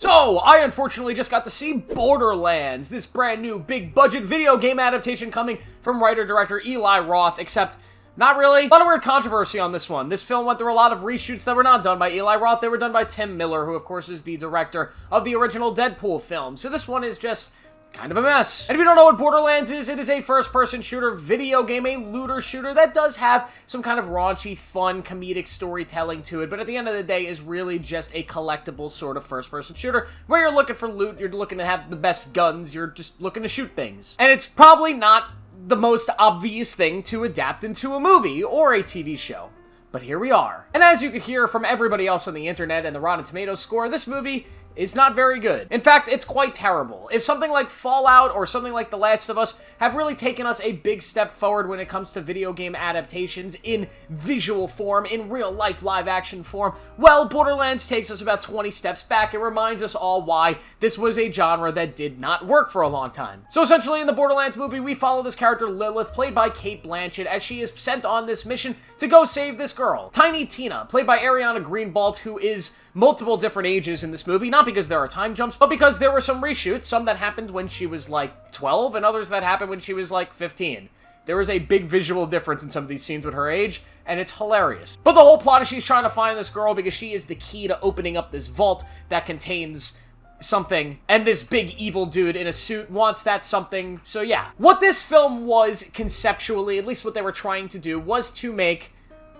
So, I unfortunately just got to see Borderlands, this brand new big budget video game adaptation coming from writer-director Eli Roth, except not really. A lot of weird controversy on this one. This film went through a lot of reshoots that were not done by Eli Roth. They were done by Tim Miller, who of course is the director of the original Deadpool film. So this one is just kind of a mess. And if you don't know what Borderlands is, it is a first-person shooter video game, a looter shooter that does have some kind of raunchy, fun, comedic storytelling to it, but at the end of the day is really just a collectible sort of first-person shooter where you're looking for loot, you're looking to have the best guns, you're just looking to shoot things. And it's probably not the most obvious thing to adapt into a movie or a TV show. But here we are. And as you could hear from everybody else on the internet and the Rotten Tomatoes score, this movie is not very good. In fact, it's quite terrible. If something like Fallout or something like The Last of Us have really taken us a big step forward when it comes to video game adaptations in visual form, in real-life live-action form, well, Borderlands takes us about 20 steps back and reminds us all why this was a genre that did not work for a long time. So essentially, in the Borderlands movie, we follow this character Lilith, played by Cate Blanchett, as she is sent on this mission to go save this girl. Tiny Tina, played by Ariana Greenblatt, who is multiple different ages in this movie, not because there are time jumps, but because there were some reshoots, some that happened when she was like 12, and others that happened when she was like 15. There is a big visual difference in some of these scenes with her age, and it's hilarious. But the whole plot is she's trying to find this girl because she is the key to opening up this vault that contains something, and this big evil dude in a suit wants that something, so yeah. What this film was conceptually, at least what they were trying to do, was to make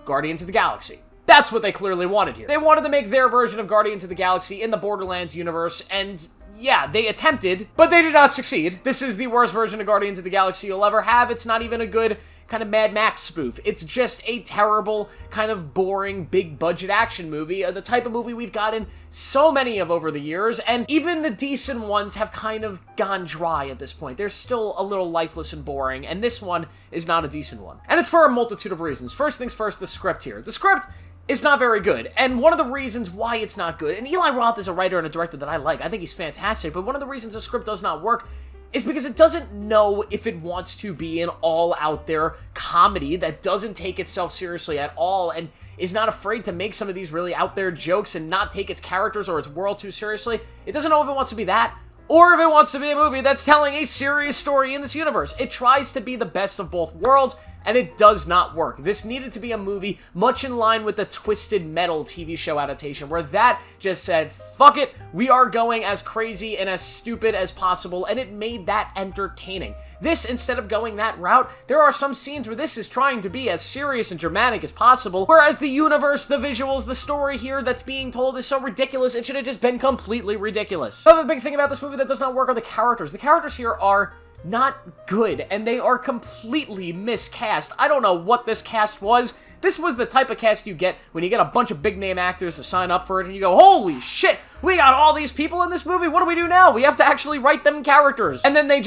Guardians of the Galaxy. That's what they clearly wanted here. They wanted to make their version of Guardians of the Galaxy in the Borderlands universe, and yeah, they attempted, but they did not succeed. This is the worst version of Guardians of the Galaxy you'll ever have. It's not even a good kind of Mad Max spoof. It's just a terrible, kind of boring, big-budget action movie, the type of movie we've gotten so many of over the years, and even the decent ones have kind of gone dry at this point. They're still a little lifeless and boring, and this one is not a decent one. And it's for a multitude of reasons. First things first, the script here. The script is not very good, and one of the reasons why it's not good, and Eli Roth is a writer and a director that I like, I think he's fantastic, but one of the reasons the script does not work is because it doesn't know if it wants to be an all-out-there comedy that doesn't take itself seriously at all, and is not afraid to make some of these really out-there jokes and not take its characters or its world too seriously. It doesn't know if it wants to be that, or if it wants to be a movie that's telling a serious story in this universe. It tries to be the best of both worlds, and it does not work. This needed to be a movie much in line with the Twisted Metal TV show adaptation, where that just said, fuck it, we are going as crazy and as stupid as possible, and it made that entertaining. This, instead of going that route, there are some scenes where this is trying to be as serious and dramatic as possible, whereas the universe, the visuals, the story here that's being told is so ridiculous, it should have just been completely ridiculous. Another big thing about this movie that does not work are the characters. The characters here are not good, and they are completely miscast. I don't know what this cast was. This was the type of cast you get when you get a bunch of big-name actors to sign up for it, and you go, holy shit, we got all these people in this movie, what do we do now? We have to actually write them characters. And then they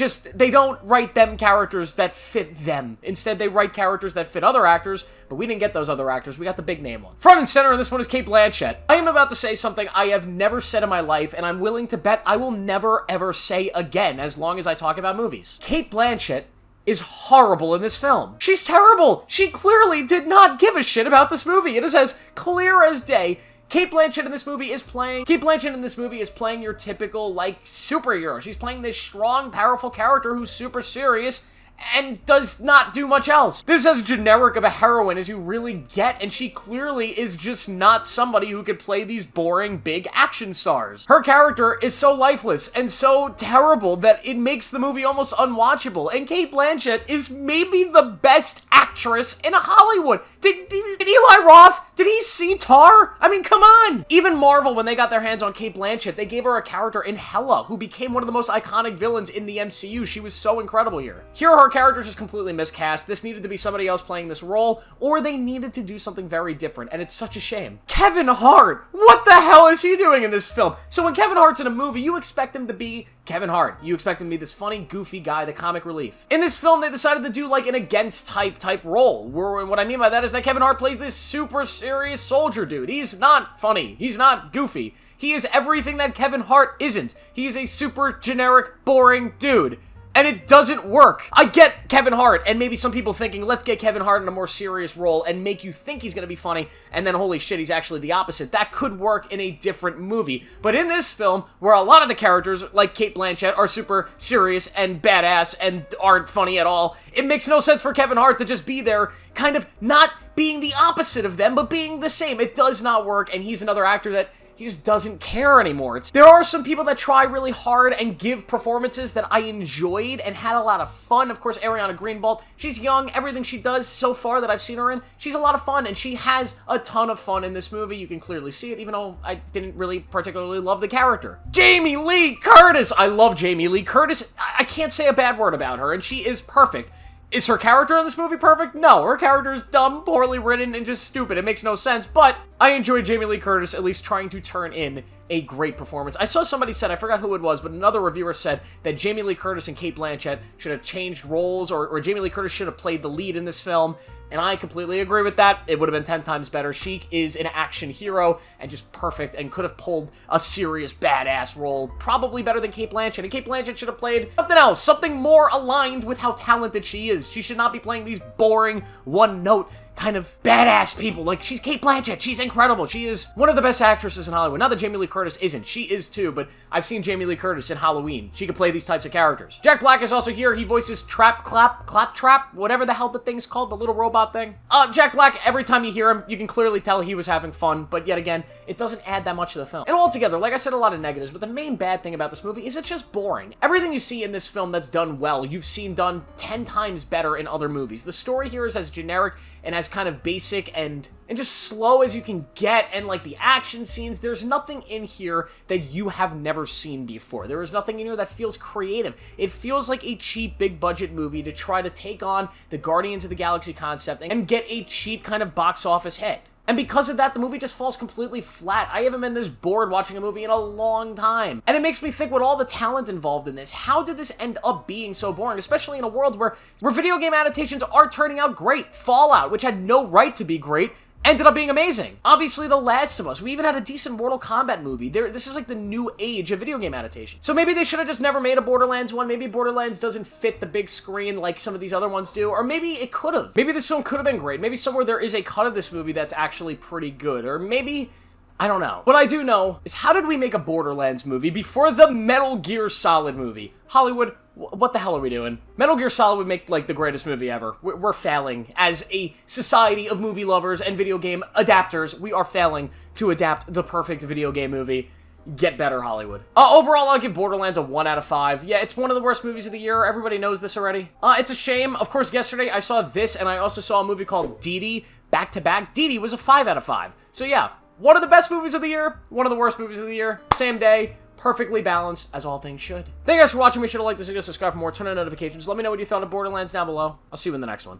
don't write them characters that fit them. Instead, they write characters that fit other actors, but we didn't get those other actors, we got the big-name one. Front and center in this one is Cate Blanchett. I am about to say something I have never said in my life, and I'm willing to bet I will never, ever say again as long as I talk about movies. Cate Blanchett is horrible in this film. She's terrible! She clearly did not give a shit about this movie. It is as clear as day. Cate Blanchett in this movie is playing your typical, like, superhero. She's playing this strong, powerful character who's super serious and does not do much else. This is as generic of a heroine as you really get, and she clearly is just not somebody who could play these boring, big action stars. Her character is so lifeless and so terrible that it makes the movie almost unwatchable, and Cate Blanchett is maybe the best actress in Hollywood. Did Eli Roth, did he see Tar? I mean, come on! Even Marvel, when they got their hands on Cate Blanchett, they gave her a character in Hela, who became one of the most iconic villains in the MCU. She was so incredible here. Here, her character is just completely miscast. This needed to be somebody else playing this role, or they needed to do something very different, and it's such a shame. Kevin Hart! What the hell is he doing in this film? So when Kevin Hart's in a movie, you expect him to be Kevin Hart. You expect him to be this funny, goofy guy, the comic relief. In this film, they decided to do like an against type role, where what I mean by that is that Kevin Hart plays this super serious soldier dude. He's not funny. He's not goofy. He is everything that Kevin Hart isn't. He is a super generic, boring dude. and it doesn't work. I get Kevin Hart, and maybe some people thinking, let's get Kevin Hart in a more serious role and make you think he's gonna be funny, and then holy shit, he's actually the opposite. That could work in a different movie. But in this film, where a lot of the characters, like Cate Blanchett, are super serious and badass and aren't funny at all, it makes no sense for Kevin Hart to just be there, kind of not being the opposite of them, but being the same. It does not work, and he's another actor that he just doesn't care anymore. There are some people that try really hard and give performances that I enjoyed and had a lot of fun. Of course, Ariana Greenblatt, she's young. Everything she does so far that I've seen her in, she's a lot of fun, and she has a ton of fun in this movie. You can clearly see it, even though I didn't really particularly love the character. Jamie Lee Curtis! I love Jamie Lee Curtis. I can't say a bad word about her, and she is perfect. Is her character in this movie perfect? No, her character is dumb, poorly written, and just stupid. It makes no sense, but I enjoyed Jamie Lee Curtis at least trying to turn in a great performance. I saw somebody said, I forgot who it was, but another reviewer said that Jamie Lee Curtis and Cate Blanchett should have changed roles, or Jamie Lee Curtis should have played the lead in this film, and I completely agree with that. It would have been 10 times better. She is an action hero and just perfect and could have pulled a serious badass role, probably better than Cate Blanchett, and Cate Blanchett should have played something else, something more aligned with how talented she is. She should not be playing these boring, one-note kind of badass people. Like, she's Cate Blanchett. She's incredible. She is one of the best actresses in Hollywood. Not that Jamie Lee Curtis isn't. She is too, but I've seen Jamie Lee Curtis in Halloween. She could play these types of characters. Jack Black is also here. He voices Claptrap, whatever the hell the thing's called, the little robot thing. Jack Black, every time you hear him, you can clearly tell he was having fun, but yet again, it doesn't add that much to the film. And altogether, like I said, a lot of negatives, but the main bad thing about this movie is it's just boring. Everything you see in this film that's done well, you've seen done 10 times better in other movies. The story here is as generic and as kind of basic and just slow as you can get, and like the action scenes, there's nothing in here that you have never seen before. There is nothing in here that feels creative. It feels like a cheap, big budget movie to try to take on the Guardians of the Galaxy concept and get a cheap kind of box office hit. And because of that, the movie just falls completely flat. I haven't been this bored watching a movie in a long time. And it makes me think, with all the talent involved in this, how did this end up being so boring? Especially in a world where video game adaptations are turning out great. Fallout, which had no right to be great, ended up being amazing. Obviously, The Last of Us. We even had a decent Mortal Kombat movie. This is like the new age of video game adaptation. So maybe they should have just never made a Borderlands one. Maybe Borderlands doesn't fit the big screen like some of these other ones do. Or maybe it could have. Maybe this film could have been great. Maybe somewhere there is a cut of this movie that's actually pretty good. Or maybe, I don't know. What I do know is, how did we make a Borderlands movie before the Metal Gear Solid movie? Hollywood, what the hell are we doing? Metal Gear Solid would make, like, the greatest movie ever. We're failing. As a society of movie lovers and video game adapters, we are failing to adapt the perfect video game movie. Get better, Hollywood. Overall, I'll give Borderlands a 1 out of 5. Yeah, it's one of the worst movies of the year. Everybody knows this already. It's a shame. Of course, yesterday I saw this, and I also saw a movie called Dee Dee, back-to-back. Dee Dee was a 5 out of 5. So yeah, one of the best movies of the year, one of the worst movies of the year, same day, perfectly balanced, as all things should. Thank you guys for watching. Make sure to like this video, subscribe for more, turn on notifications. Let me know what you thought of Borderlands down below. I'll see you in the next one.